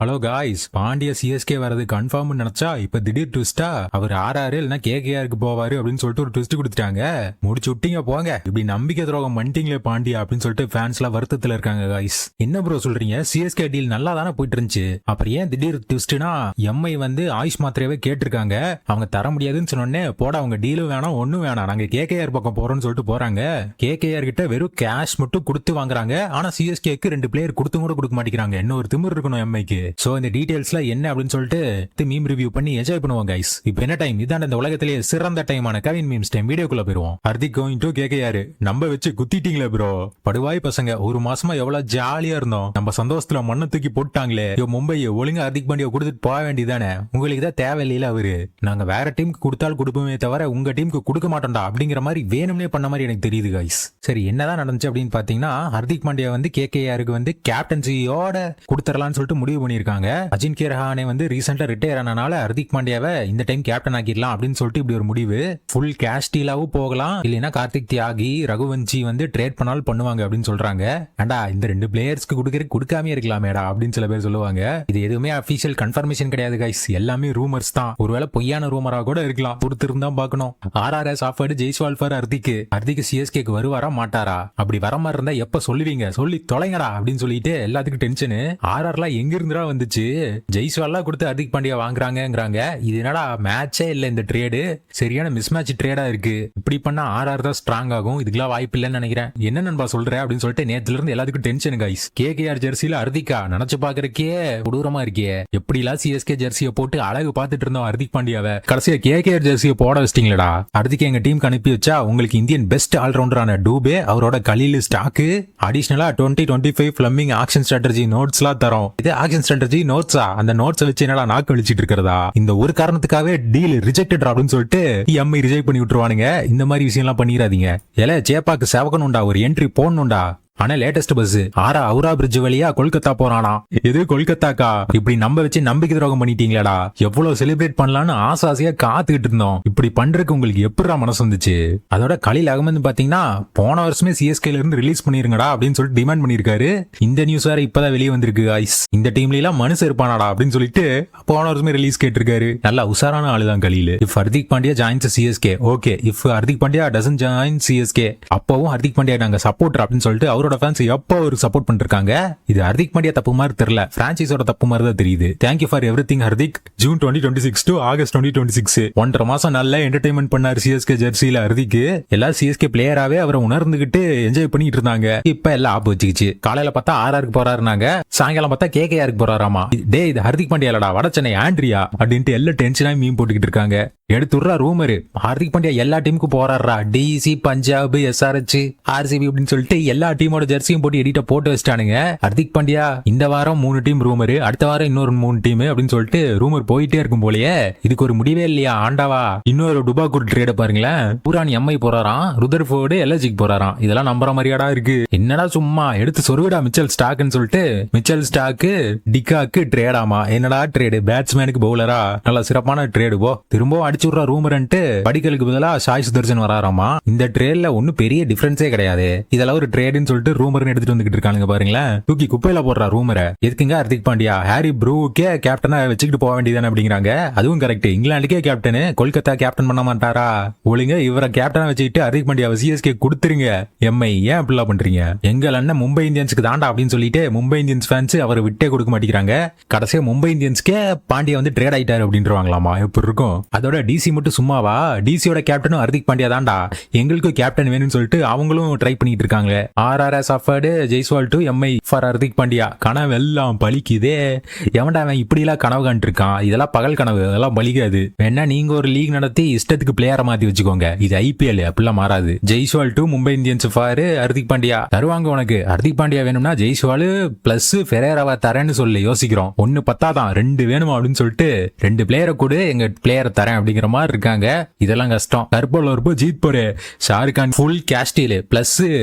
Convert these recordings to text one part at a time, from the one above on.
Hello guys, Pandya CSK வரது confirm நினைச்சா இப்ப திடீர் ட்விஸ்டா அவர் ஆர்ஆர் இல்லைன்னா கேகேஆருக்கு போவாரு அப்படின்னு சொல்லிட்டு ஒரு ட்விஸ்ட் கொடுத்துட்டாங்க. முடிச்சு விட்டீங்க போங்க, இப்படி நம்பிக்கை துரோகம் பண்ணிட்டீங்களே பாண்டியா அப்படின்னு சொல்லிட்டு ஃபேன்ஸ் எல்லாம் வருத்தத்துல இருக்காங்க. காய்ஸ் என்ன ப்ரோ சொல்றீங்க? சிஎஸ்கே டீல் நல்லா தானே போயிட்டு இருந்துச்சு, அப்புறம் ஏன் திடீர் ட்விஸ்ட்னா எம்ஐ வந்து ஆயுஷ் மாத்திரையவே கேட்டிருக்காங்க. அவங்க தர முடியாதுன்னு சொன்னோடனே போட அவங்க டீலும் வேணாம் ஒன்னும் வேணாம், நாங்க கேகேஆர் பக்கம் போறோம்னு சொல்லிட்டு போறாங்க. கேகேஆர் கிட்ட வெறும் கேஷ் மட்டும் கொடுத்து வாங்குறாங்க. ஆனா சிஎஸ்கேக்கு 2 பிளேயர் கொடுத்து கூட கொடுக்க மாட்டேங்கிறாங்க. என்ன ஒரு திமிர் இருக்கணும் எம்ஐக்கு. சோ இந்த டீடைல்ஸ்ல என்ன அப்படின்னு சொல்லிட்டு மீம் ரிவ்யூ பண்ணி என்ஜாய் பண்ணுவோம் கைஸ். இப்போ என்ன டைம்? இதான் இந்த உலகத்திலேயே சிறந்த டைமான கவின் மீம்ஸ் டைம். வீடியோக்குள்ள போயிருவோம். Hardik going to KKR. நம்ம வச்சு குத்திட்டீங்களே ப்ரோ, படுவாய் பசங்க. ஒரு மாசமா எவ்வளவு ஜாலியா இருந்தோம், நம்ம சந்தோஷத்துல மண்ணை தூக்கி போட்டாங்களே. மும்பை ஒழுங்கா ஹர்திக் பாண்டியா கொடுத்துட்டு போக வேண்டியதானே, உங்களுக்கு தான் தேவையில்லையில அவரு. நாங்க வேற டீமுக்கு கொடுத்தாலும் கொடுப்போமே தவிர உங்க டீமுக்கு கொடுக்க மாட்டோம்டா அப்படிங்கிற மாதிரி வேணும்னே பண்ண மாதிரி எனக்கு தெரியுது கைஸ். சரி என்னதான் நடந்துச்சு அப்படின்னு பாத்தீங்கன்னா, ஹர்திக் பாண்டியா வந்து கேகேஆருக்கு வந்து கேப்டன்சியோட கொடுத்துடலாம்னு சொல்லிட்டு முடிவு பண்ணிருக்காங்க. அஜின்கே ரஹானே வந்து ரீசெண்டா ரிட்டையர் ஆனனால ஹர்திக் பாண்டியாவை இந்த டைம் கேப்டன் ஆக்கிடலாம் அப்படின்னு சொல்லிட்டு இப்படி ஒரு முடிவு. ஃபுல் கேஷ் டீலாவும் போகலாம், இல்லைன்னா கார்த்திக் தியாகி ரகுவன்சி வந்து ட்ரேட் பண்ணாலும் பண்ணுவாங்க அப்படின்னு சொல்றாங்க. ஏண்டா இந்த 2 பிளேயர்ஸ்க்கு கொடுக்காம இருக்கலாமேடா அப்படின்னு சில பேர் சொல்லுவாங்க. இது எதுவுமே அபிஷியல் கன்ஃபர்மேஷன் கிடையாது கைஸ், எல்லாமே ரூமர்ஸ் தான். ஒருவேளை பொய்யான ரூமரா கூட இருக்கலாம், பொறுத்து இருந்தா பார்க்கணும். RRS offered Jaiswal for Hardik சிஎஸ்கேக்கு வருவாரா மாட்டாரா? அப்படி வர மாதிரி இருந்தா எப்ப சொல்லுவீங்க, சொல்லி தொலைங்கடா அப்படின்னு சொல்லிட்டு எல்லாத்துக்கும் டென்ஷனு. ஆர்ஆர்லாம் எங்க இருந்துடா வந்துச்சு? ஜெய்ஸ்வால்லாம் கொடுத்து ஹர்திக் பாண்டியா வாங்குறாங்கிறாங்க. இது என்னடா மேட்சே இல்ல இந்த ட்ரேடு, சரியான மிஸ் மேட்ச் ட்ரேடா இருக்கு. இப்படி பண்ணா ஆர்ஆர் தான் ஸ்ட்ராங் ஆகும், இதுக்கெல்லாம் வாய்ப்பு இல்லைன்னு நினைக்கிறேன். என்ன நண்பா சொல்ற அப்படின்னு சொல்லிட்டு நேத்துல இருந்து எல்லாத்துக்கும் டென்ஷன் கைஸ். கேகேஆர் ஜெர்சியில ஹர்திகா நினைச்சு பாக்குறக்கே கொடூரமா இருக்கே. எப்படிலாம் சிஎஸ்கே ஜெர்சியை போட்டு அழகு பார்த்துட்டு இருந்தோம் ஹர்திக் பாண்டியாவை, கடைசியா கேகேஆர் ஜெர்சியை போட வச்சிட்டீங்களா. ஹர்திக் எங்க டீமுக்கு அனுப்பி வச்சா உங்களுக்கு இந்தியன் பெஸ்ட் ஆல்ரவுண்டரான டூபே, அவரோட கலீல் ஸ்டாக்கு, அடிஷனலா 2025 பிளம்பிங் ஆக்ஷன் ஸ்ட்ராட்டஜி நோட்ஸ் எல்லாம் தரோம். இது ஆக்ஷன் ஸ்ட்ராட்டஜி நோட்ஸா? அந்த நோட்ஸ் வச்சு என்னடா நாக்கு வலிச்சிட்டு இருக்கிறதா? இந்த ஒரு காரணத்துக்காகவே டீல் ரிஜெக்டட் அப்படின்னு சொல்லிட்டு எம்ஐ ரிஜெக்ட் பண்ணி விட்டுருவானுங்க. இந்த மாதிரி விஷயம் எல்லாம் பண்ணிடாதீங்க. ஏல சேப்பாக்கு சேவகனுண்டா, ஒரு என்ட்ரி போடணும்டா. ஆனா லேட்டஸ்ட் பஸ் ஹவுரா பிரிட்ஜ் வழியா கொல்கத்தா போறானா. எது கொல்கத்தாக்கா? இப்படி நம்ம வச்சு நம்பிக்கை துரோகம் பண்ணிட்டீங்களா. எவ்வளவு செலிப்ரேட் பண்ணலாம்னு ஆசாசியா காத்துக்கிட்டு இருந்தோம். இப்படி பண்றதுக்கு உங்களுக்கு எப்படா மனசு வந்துச்சு? அதோட கலீல் அகமது பாத்தீங்கன்னா போன வருஷமே சிஎஸ்கேல இருந்து ரிலீஸ் பண்ணிருங்கடா அப்படின்னு சொல்லிட்டு டிமாண்ட் பண்ணிருக்காரு. இந்த நியூஸ் வேற இப்பதான் வெளியே வந்திருக்கு காய்ஸ். இந்த டீம்ல எல்லாம் மனுஷன் இருப்பானாடா அப்படின்னு சொல்லிட்டு போன வருஷமே ரிலீஸ் கேட்டிருக்காரு. நல்லா உசாரான ஆளுதான் Khaleel. If Hardik Pandya joins CSK okay, if Hardik Pandya doesn't join CSK அப்பவும் ஹர்திக் பாண்டியா நாங்க சப்போர்ட் அப்படின்னு சொல்லிட்டு அவரோட ஃபேன்ஸ் எப்போ ஒரு சப்போர்ட் பண்ணிருக்காங்க. இது ஹர்திக் பாண்டியா தப்பு மாதிரி தெரியல, பிரான்சைஸோட தப்பு மாதிரி தான் தெரியுது. Thank you for everything Hardik. June 2026 to August 2026 1.5 மாசம் நல்ல என்டர்டைன்மெண்ட் பண்ணாரு சிஎஸ்கே ஜெர்சியில ஹர்திக். எல்லாரும் சிஎஸ்கே பிளேயராவே அவரை உணர்ந்துகிட்டு என்ஜாய் பண்ணிட்டு இருந்தாங்க. இப்ப எல்லாம் ஆப்பு வச்சுக்கிச்சு. காலையில பார்த்தா ஆர்ஆருக்கு போறாருனாங்க, சாயங்காலம் பார்த்தா கேகேஆருக்கு போறாராமா. டே இது ஹர்திக் பாண்டியா இல்லடா, வட சென்னை ஆண்ட்ரியா அப்படின்ட்டு எல்லாம் டென்ஷனா மீம் போட்டுக்கிட்டு இருக்காங்க. எடுத்துடுறா ரூமரு, ஹர்திக் பாண்டியா எல்லா டீமுக்கும் போறாரா. டிசி, பஞ்சாப், எஸ்ஆர்எச், ஆர்சிபி அப்படின்னு சொல்லிட்டு எல்லா டீமோட ஜெர்சியும் போட்டு எடிட்ட போட்டு வச்சிட்டானுங்க. ஹர்திக் பாண்டியா இந்த வாரம் 3 டீம் ரூமரு, அடுத்த வாரம் இன்னொரு 3 டீம் அப்படின்னு சொல்லிட்டு ரூமர் போயிட்டே இருக்கும் போலயே. இதுக்கு ஒரு முடிவே இல்லையா ஆண்டாவா? இன்னொரு டுபாக்கூர் ட்ரேட பாருங்களேன். பூரான் எம்ஐ போறாராம், ருதர்ஃபோர்டு எல்எஸ்ஜிக்கு போறாராம். இதெல்லாம் நம்புற மாதிரியாடா இருக்கு? என்னடா சும்மா எடுத்து சொருவிடா மிச்சல் ஸ்டாக்னு சொல்லிட்டு மிச்சல் ஸ்டாக்கு டிகாக்கு ட்ரேடாமா. என்னடா ட்ரேடு? பேட்ஸ்மேனுக்கு பவுலரா? நல்ல சிறப்பான ட்ரேடு. போ திரும்பவும் அடிச்சுடுறா ரூமர்ன்ட்டு படிக்கலுக்கு பதிலா சாய் சுதர்சன் வராராமா. இந்த ட்ரேட்ல ஒன்னும் பெரிய டிஃபரன்ஸே கிடையாது. இதெல்லாம் ஒரு ட்ரேடுன்னு சொல்லிட்டு ரூமர்னு எடுத்துட்டு வந்துகிட்டு இருக்கானுங்க பாருங்களேன். தூக்கி குப்பையில போடுறா ரூமரை. எதுக்குங்க ஹர்திக் பாண்டியா ஹாரி ப்ரூவுக்கே கேப்டனா வச்சுக்கிட்டு போக வேண்டியதானே அப்படிங்கிறாங்க. அதுவும் கரெக்ட், இங்கிலாந்துக்கே கேப்டனு, கொல்கத்தா கேப்டன் பண்ண மாட்டாரா? ஒழுங்க இவரை கேப்டனா வச்சுக்கிட்டு ஹர்திக் பாண்டியாவை சிஎஸ்கே கொடுத்துருங்க. எம்ஐ ஏன் அப்படிலாம் பண்றீங்க? எங்கள் அண்ணன் மும்பை இந்தியன்ஸ்க்கு தாண்டா அப்படின்னு சொல்லிட்டு மும்பை இந்தியன்ஸ் ஃபேன்ஸ் அவரை விட்டே கொடுக்க மாட்டேங்கிறாங்க. கடைசியா மும்பை இந்தியன்ஸ்க்கே பாண்டியா வந்து ட்ரேட் ஆயிட்டாரு அப்படின்றாங்களாமா. எப்படி இருக்கும்? அதோட டிசி மட்டும் சும்மாவா? டிசியோட கேப்டனும் ஹர்திக் பாண்டியா தாண்டா, எங்களுக்கும் கேப்டன் வேணும்னு சொல்லிட்டு அவங்களும் ட்ரை பண்ணிட்டு இருக்காங்க. RRS offered Jaiswal to Mi for Hardik Pandya. கனவு எல்லாம் பலிக்குதே. எவன்டா அவன் இப்படி எல்லாம் கனவு காண்டு இருக்கான்? இதெல்லாம் பகல் கனவு, அதெல்லாம் பலிக்காது. வேணா நீங்க ஒரு லீக் நடத்தி இஷ்டத்துக்கு பிளேயரை மாத்தி வச்சுக்கோங்க. இது ஐபிஎல், அப்படிலாம் மாறாது. Jaiswal to Mumbai Indians for Hardik Pandya தருவாங்க உனக்கு. ஹர்திக் பாண்டியா வேணும்னா ஜெய்ஸ்வால் பிளஸ் ஃபெரேராவை தரேன்னு சொல்லி யோசிக்கிறோம். 1 பத்தாதான் 2 வேணுமா அப்படின்னு சொல்லிட்டு 2 பிளேயரை கூட எங்க பிளேயரை தரேன் அப்படிங்கிற மாதிரி இருக்காங்க. இதெல்லாம் கஷ்டம். கர்போல் ஒரு ஜீத் போரு ஷாருக் கான் ஃபுல் கேஸ்டில் பிளஸ்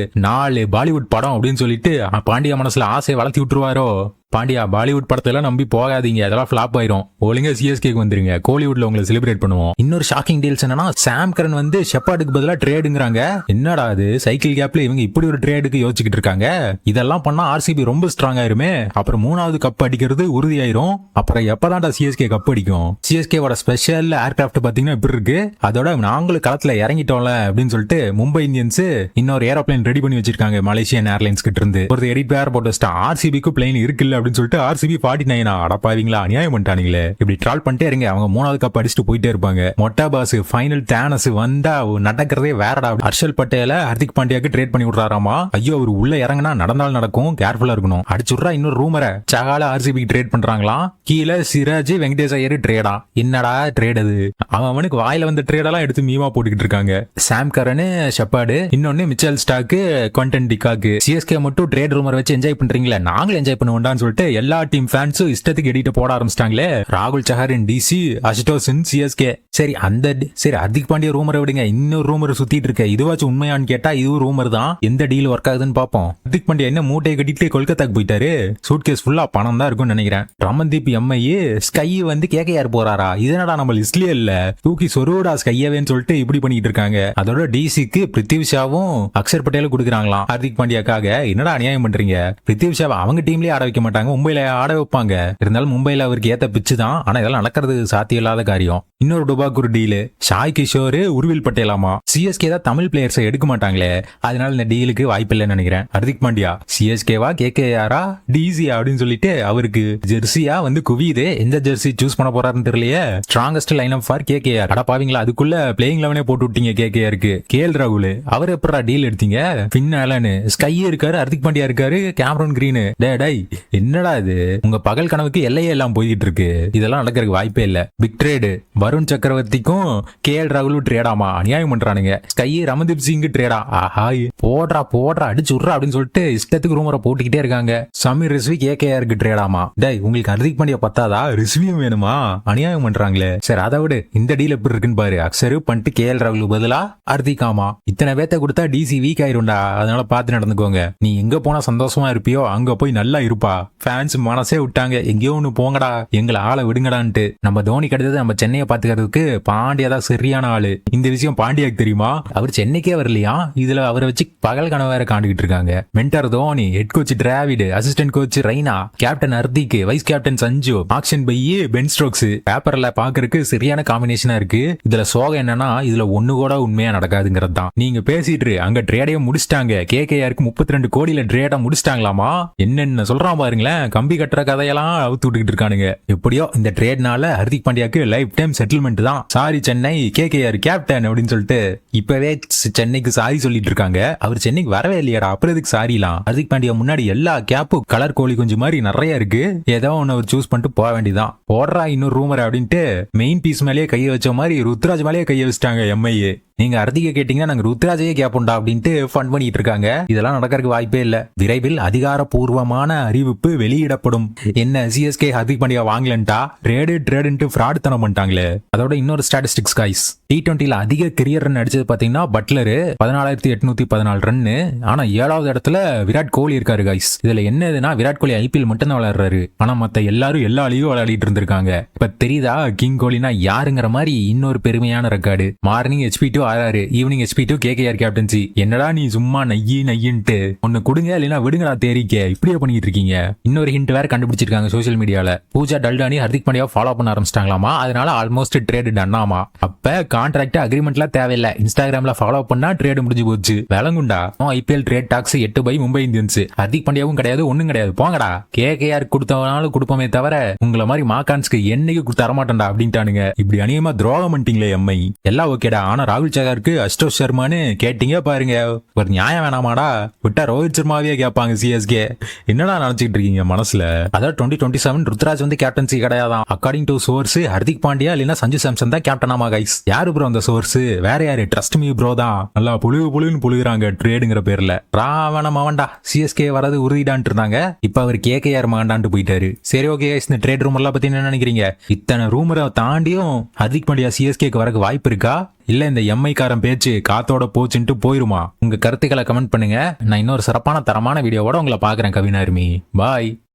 4 பாலிவுட் படம் அப்படின்னு சொல்லிட்டு பாண்டியா மனசுல ஆசையை வளர்த்தி விட்டுருவாரோ. பாண்டியா பாலிவுட் படத்தெல்லாம் நம்பி போகாதீங்க, அதெல்லாம் ஃபிளாப் ஆயிரும். ஒழுங்கா சிஎஸ்கேக்கு வந்துருங்க, கோலிவுட்ல உங்களை செலிப்ரேட் பண்ணுவோம். இன்னொரு ஷாக்கிங் டீல்ஸ் என்னன்னா, சாம் கரன் வந்து ஷெப்பார்டுக்கு பதிலா ட்ரேடுங்கறாங்க. என்னடா அது, சைக்கிள் கேப்ல இவங்க இப்படி ஒரு ட்ரேடுக்கு யோசிச்சுக்கிட்டு இருக்காங்க. இதெல்லாம் பண்ணா ஆர்சிபி ரொம்ப ஸ்ட்ராங் ஆயிருமே, அப்புறம் 3வது கப் அடிக்கிறது உறுதியாயிரும். அப்புறம் எப்பதான்டா சிஎஸ்கே கப் அடிக்கும்? சிஎஸ்கேவோட ஸ்பெஷல் ஏர்கிராஃப்ட் பாத்தீங்கன்னா இப்படி இருக்கு. அதோட நாங்களும் களத்துல இறங்கிட்டோம்ல அப்படின்னு சொல்லிட்டு மும்பை இந்தியன்ஸ் இன்னொரு ஏரோப்ளேன் ரெடி பண்ணி வச்சிருக்காங்க மலேசியன் ஏர்லைன்ஸ் கிட்ட இருந்து. ஒரு எடிட் வேற போட்டு வச்சிட்டான், ஆர்சிபிக்கு பிளேன் இருக்குல்ல அப்படின்னு சொல்லிட்டு. ஆர்சிபி 49 அடப்பாவீங்களா, அநியாயம் பண்ணிட்டானுங்களே. இப்படி ட்ரால் பண்ணிட்டே இருங்க, அவங்க 3வது கப் அடிச்சுட்டு போயிட்டே இருப்பாங்க. மொட்டா பாஸ் ஃபைனல் தேனஸ் வந்தா நடக்கிறதே வேறடா. ஹர்ஷல் பட்டேல ஹர்திக் பாண்டியாக்கு ட்ரேட் பண்ணி விடுறாராமா. ஐயோ, அவர் உள்ள இறங்கினா நடந்தால் நடக்கும், கேர்ஃபுல்லா இருக்கணும். அடிச்சுடுறா இன்னொரு ரூமரை, சகால ஆர்சிபி ட்ரேட் பண்றாங்களாம். கீழே சிராஜ் வெங்கடேஷ் ஐயர் ட்ரேடா. என்னடா ட்ரேட் அது? அவனுக்கு வாயில வந்த ட்ரேடெல்லாம் எடுத்து மீமா போட்டுக்கிட்டு இருக்காங்க. சாம் கரன் ஷெப்பார்டு, இன்னொன்னு Mitchell stock, Quentin de Kock. CSK மட்டும் ட்ரேட் ரூமர் வச்சு என்ஜாய் பண்றீங்களா, நாங்களும் என்ஜாய் பண்ணுவோம்டான்னு சொல்லிட்டு எல்லா டீம் ஃபேன்ஸும் இஷ்டத்துக்கு எடிட்ட போட ஆரம்பிச்சிட்டாங்களே. ராகுல் சஹாரின் டிசி, அசுடோஸின் சிஎஸ்கே. சரி ஹர்திக் பாண்டியா ரூமரை விடுங்க, இன்னொரு ரூமர் சுத்திட்டு இருக்க. இதுவாச்சும் உண்மையான்னு கேட்டா இதுவும் ரூமர் தான். எந்த டீல் ஒர்க் ஆகுதுன்னு பாப்போம். ஹர்திக் பாண்டியா என்ன மூட்டையை கட்டிட்டு கொல்கத்தாக்கு போயிட்டாரு. சூட்கேஸ் ஃபுல்லா பணம் தான் இருக்கும்னு நினைக்கிறேன். ரமன்தீப் எம்ஐ ஸ்கை வந்து கேகேஆர் போறாரா? இதனடா நம்ம லிஸ்ட்லயே இல்ல, தூக்கி சொருடா ஸ்கையவேன்னு சொல்லிட்டு இப்படி பண்ணிட்டு இருக்காங்க. அதோட டிசிக்கு பிருத்திவிஷாவும் அக்ஷர் பட்டேலும் கொடுக்குறாங்களாம் ஹர்திக் பாண்டியாக்காக. என்னடா அநியாயம் பண்றீங்க? பிருத்திவிஷாவை அவங்க டீம்லயே ஆட வைக்க மாட்டாங்க, மும்பைல ஆட வைப்பாங்க. இருந்தாலும் மும்பைல அவருக்கு ஏத்த பிச்சு தான். ஆனா இதெல்லாம் நடக்கிறது சாத்தியம் இல்லாத காரியம். இன்னொரு டுபாக்கூர் டீலு, ஷாய் கிஷோர், உருவில் பட்டேலாமா. சிஎஸ்கே தான் தமிழ் பிளேயர்ஸை எடுக்க மாட்டாங்களே, அதனால இந்த டீலுக்கு வாய்ப்பு இல்லைன்னு நினைக்கிறேன். ஹர்திக் பாண்டியா சிஎஸ்கேவா கேகேஆரா டிசியா அப்படின்னு சொல்லிட்டு அவருக்கு ஜெர்சியா வந்து குவியுது. எந்த ஜெர்சி சூஸ் பண்ண போறாருன்னு தெரியலையே. Strongest line up for KKR. அட பாவீங்களா, அதுக்குள்ள பிளேயிங் 11 போட்டு விட்டீங்க கேகேஆருக்கு. கேஎல் ராகுல் அவர் எப்படா டீல் எடுத்தீங்க? பின் ஆலன், ஸ்கை இருக்காரு, ஹர்திக் பாண்டியா இருக்காரு, கேமரன் கிரீன். டேய் என்னடா இது, உங்க பகல் கனவுக்கு எல்லையே எல்லாம் போயிட்டு இருக்கு. இதெல்லாம் நடக்கிறதுக்கு வாய்ப்பே இல்ல. பிக் ட்ரேடு, வருண் சக்கரவர்த்திக்கும் கேஎல் ராகுலும் ட்ரேடாமா, அநியாயம் பண்றானுங்க. ஸ்கை ரமன்தீப் சிங் ட்ரேடா. ஆஹா, போடுறா அடிச்சு விட்றா அப்படின்னு சொல்லிட்டு இஷ்டத்துக்கு ரூமரை போட்டுக்கிட்டே இருக்காங்க. சமீர் ரிஸ்வி கேகேஆருக்கு ட்ரேடாமா. டேய் உங்களுக்கு ஹர்திக் பாண்டியா பத்தாதா, ரிஸ்வியும் வேணுமா? அநியாயம் பண்றாங்களே. சரி அதை விடு, இந்த டீல் எப்படி இருக்குன்னு பாரு. அக்ஷரு பண்ணிட்டு கேஎல் ராகுல் பதிலா ஹர்திகாமா. இத்தனை பேத்த கொடுத்தா டிசி வீக் ஆயிரும்டா, அதனால பார்த்து நடந்துக்கோங்க. நீ எங்க போனா சந்தோஷமா இருப்பியோ அங்க போய் நல்லா இருப்பா. ஃபேன்ஸ் மனசே விட்டாங்க, எங்கேயோ ஒண்ணு போங்கடா, எங்களை ஆளை விடுங்கடான்ட்டு. நம்ம தோனி கிடைத்தது நம்ம சென்னையை பாத்துக்கிறதுக்கு பாண்டியா தான் சரியான ஆளு. இந்த விஷயம் பாண்டியாக்கு தெரியுமா? அவர் சென்னைக்கே வரலையா, இதுல அவரை வச்சு பகல் கனவு வேற காண்டுகிட்டு இருக்காங்க. Mentor Dhoni, head coach Dravid, assistant coach Raina, captain Hardik, vice captain Sanju, action by Ben Stokes. பேப்பர்ல பாக்குறதுக்கு சரியான காம்பினேஷனா இருக்கு. இதுல சோகம் என்னன்னா, இதுல ஒண்ணு கூட உண்மையா நடக்காதுங்கிறது தான். நீங்க பேசிட்டு அங்க ட்ரேடையும் முடிச்சிட்டாங்க. கேகேஆருக்கு 32 கோடியில ட்ரேடா முடிச்சிட்டாங்களாமா. என்னென்ன சொல்றான் பாருங்களேன், கம்பி கட்டுற கதையெல்லாம் அவுத்து விட்டுக்கிட்டு இருக்கானுங்க. எப்படியோ இந்த ட்ரேட்னால ஹர்திக் பாண்டியாக்கு லைஃப் டைம் செட்டில்மெண்ட் தான். சாரி சென்னை, கேகேஆர் கேப்டன் அப்படின்னு சொல்லிட்டு இப்பவே சென்னைக்கு சாரி சொல்லிட்டு இருக்காங்க. அவர் சென்னைக்கு வரவே இல்லையாடா, அப்புறம் எதுக்கு சாரிலாம்? ஹர்திக் பாண்டியா முன்னாடி எல்லா கேப்பும் கலர் கோழி குஞ்சு மாதிரி நிறைய இருக்கு. ஏதோ ஒன்னு அவர் சூஸ் பண்ணிட்டு போக வேண்டியதான். போடுறா இன்னொரு ரூமர் அப்படின்ட்டு மெயின் பீஸ் மேலேயே கையை வச்ச மாதிரி ருத்ராஜ் மேலேயே கையை வச்சிட்டாங்க எம்ஐஏ. நீங்க ஹர்திகை கேட்டீங்கன்னா நாங்க ருத்ராஜையே கேப்போம்டா அப்படின்ட்டு ஃபன் பண்ணிட்டு இருக்காங்க. இதெல்லாம் நடக்கிறதுக்கு வாய்ப்பே இல்ல. விரைவில் அதிகாரப்பூர்வமான அறிவிப்பு வெளியிடப்படும். என்ன சிஎஸ்கே ஹர்திக் பாண்டியா வாங்கலன்ட்டா, ட்ரேடுன்ட்டு ஃப்ராட் தனம் பண்ணிட்டாங்களே. அதோட இன்னொரு ஸ்டாட்டிஸ்டிக்ஸ் கைஸ், T20ல அதிக கெரியர் ரன் அடிச்சது பாத்தீங்கன்னா பட்லரு 14,814 ரன்னு. ஆனா 7வது இடத்துல விராட் கோலி இருக்காரு கைஸ். இதுல என்னதுன்னா, விராட் கோலி ஐபிஎல் மட்டும் தான் விளையாடுறாரு, ஆனா மத்த எல்லாரும் எல்லா லீகும் விளையாடிட்டு இருந்திருக்காங்க. இப்ப தெரியுதா கிங் கோலினா யாருங்கிற மாதிரி இன்னொரு பெருமையான record. Morning HP2 RR, evening HP2 KKR captaincy. என்னடா நீ சும்மா நையின்ட்டு ஒன்னு கொடுங்க இல்லைன்னா விடுங்கடா தேரிக்க, இப்படியே பண்ணிட்டு இருக்கீங்க. இன்னொரு ஹிண்ட் வேற கண்டுபிடிச்சிருக்காங்க சோசியல் மீடியால. பூஜா டல்டானி ஹர்திக் பாண்டியா ஃபாலோ பண்ண ஆரம்பிச்சிட்டாங்களாமா, அதனால ஆல்மோஸ்ட் ட்ரேட் டன்னாமா. அப்ப கான்ட்ராக்ட் அக்ரிமெண்ட்லாம் தேவையில்லை, இன்ஸ்டாகிராம்ல ஃபாலோ பண்ணா ட்ரேட் முடிஞ்சு போச்சு. விளங்குண்டா. IPL trade talks 8 by Mumbai Indians. Hardik பாண்டியாவும் கிடையாது, ஒண்ணும் கிடையாது, போங்கடா. கேகேஆர் கொடுத்தவனாலும் கொடுப்போமே தவிர உங்களை மாதிரி மாகான்ஸ்க்கு என்னைக்கு தரமாட்டேன்டா அப்படின்ட்டானுங்க. இப்படி அநியமா துரோகம் பண்ணிட்டீங்களே எம்ஐ. எல்லாம் ஓகேடா, ஆனா ராகுல் சகாருக்கு அஷ்டோஷ் சர்மான்னு கேட்டீங்க பாருங்க, ஒரு நியாயம் வேணாமாடா? விட்டா ரோஹித் சர்மாவே கேட்பாங்க சிஎஸ்கே. என்னடா நினைச்சிட்டு இருக்கீங்க மனசுல? அதாவது 2027 ருத்ராஜ் வந்து கேப்டன்சி கிடையாதான். According to source Hardik Pandya இல்லைன்னா சஞ்சு சாம்சன் தான் கேப்டனாமா கைஸ். யாரு ப்ரோ அந்த சோர்ஸ்? வேற யாரு? ட்ரஸ்ட் மீ ப்ரோ தான். நல்லா புழுகுன்னு புழுகுறாங்க ட்ரேடுங்கிற பேர்ல. ராவணம் அவன்டா, சிஎஸ்கே வரது உறுதிடான்ட்டு இருந்தாங்க, இப்ப அவர் கேகேஆர் மாண்டான்ட்டு போயிட்டாரு. சரி ஓகே கைஸ், இந்த ட்ரேட் ரூமர்லாம் பத்தி என்ன நினைக்கிறீங்க? இத்தனை ரூமரை தாண்டியும் ஹர்திக் பாண்டியா சிஎஸ்கேக்கு வரக்கு வாய்ப்பு இருக்கா, இல்ல இந்த எம்ஐ காரன் பேச்சு காத்தோட போச்சுன்ட்டு போயிருமா? உங்க கருத்துக்களை கமெண்ட் பண்ணுங்க. நான் இன்னொரு சிறப்பான தரமான வீடியோவோட உங்களை பாக்குறேன். கவினாருமி பாய்.